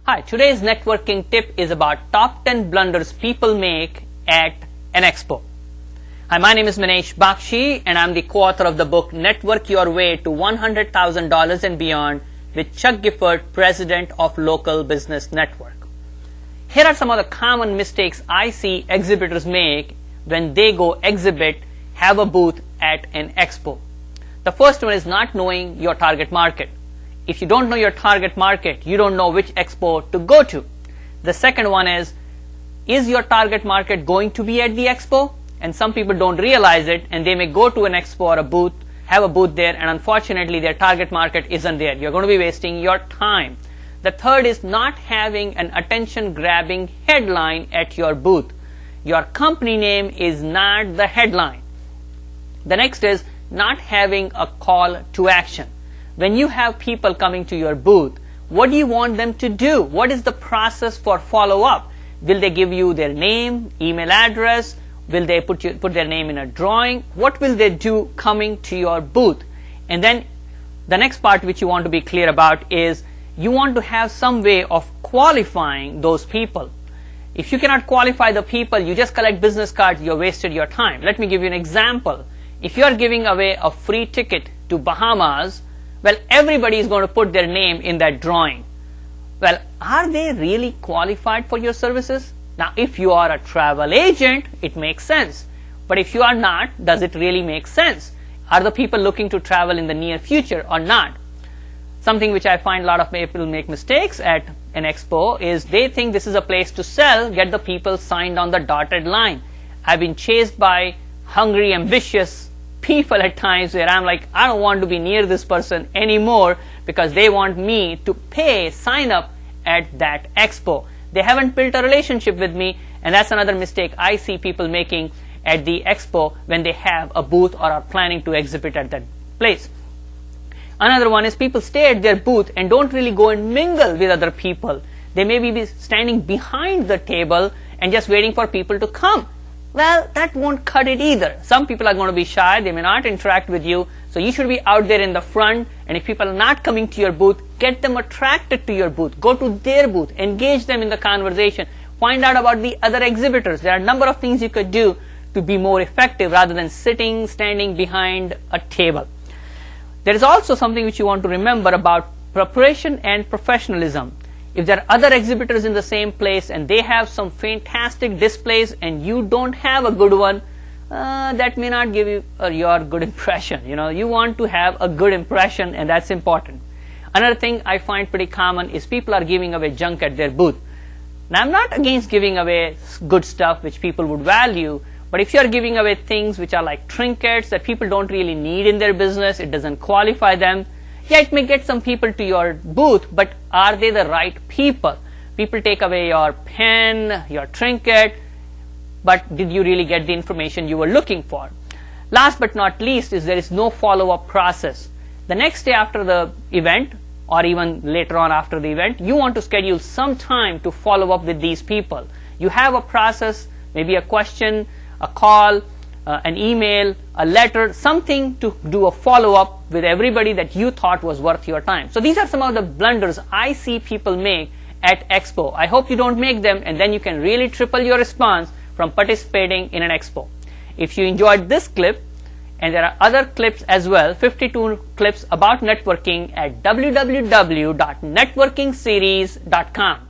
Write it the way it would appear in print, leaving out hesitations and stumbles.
Hi, today's networking tip is about top 10 blunders people make at an expo. Hi, my name is Manish Bakshi and I'm the co-author of the book Network Your Way to $100,000 and Beyond with Chuck Gifford, President of Local Business Network. Here are some of the common mistakes I see exhibitors make when they go exhibit, have a booth at an expo. The first one is not knowing your target market. If you don't know your target market, you don't know which expo to go to. The second one is your target market going to be at the expo? And some people don't realize it and they may go to an expo or a booth, have a booth there, and unfortunately their target market isn't there. You're going to be wasting your time. The third is not having an attention-grabbing headline at your booth. Your company name is not the headline. The next is not having a call to action. When you have people coming to your booth, what do you want them to do? What is the process for follow-up? Will they give you their name, email address? Will they put their name in a drawing? What will they do coming to your booth? And then the next part which you want to be clear about is you want to have some way of qualifying those people. If you cannot qualify the people, you just collect business cards, you've wasted your time. Let me give you an example. If you are giving away a free ticket to Bahamas, well, everybody is going to put their name in that drawing. Well, are they really qualified for your services? Now, if you are a travel agent, it makes sense. But if you are not, does it really make sense? Are the people looking to travel in the near future or not? Something which I find a lot of people make mistakes at an expo is they think this is a place to sell, get the people signed on the dotted line. I've been chased by hungry, ambitious people at times where I'm like, I don't want to be near this person anymore because they want me to sign up at that expo. They haven't built a relationship with me, and that's another mistake I see people making at the expo when they have a booth or are planning to exhibit at that place. Another one is people stay at their booth and don't really go and mingle with other people. They may be standing behind the table and just waiting for people to come. Well, that won't cut it either. Some people are going to be shy, they may not interact with you, so you should be out there in the front, and if people are not coming to your booth, get them attracted to your booth. Go to their booth, engage them in the conversation, find out about the other exhibitors. There are a number of things you could do to be more effective rather than standing behind a table. There is also something which you want to remember about preparation and professionalism. If there are other exhibitors in the same place and they have some fantastic displays and you don't have a good one, that may not give you your good impression. You want to have a good impression, and that's important. Another thing I find pretty common is people are giving away junk at their booth. Now, I'm not against giving away good stuff which people would value, but if you're giving away things which are like trinkets that people don't really need in their business, it doesn't qualify them. Yeah, it may get some people to your booth, but are they the right people? People take away your pen, your trinket, but did you really get the information you were looking for? Last but not least is there is no follow-up process. The next day after the event, or even later on after the event, you want to schedule some time to follow up with these people. You have a process, maybe a question, a call, an email, a letter, something to do a follow-up with everybody that you thought was worth your time. So these are some of the blunders I see people make at expo. I hope you don't make them, and then you can really triple your response from participating in an expo. If you enjoyed this clip, and there are other clips as well, 52 clips about networking at www.networkingseries.com.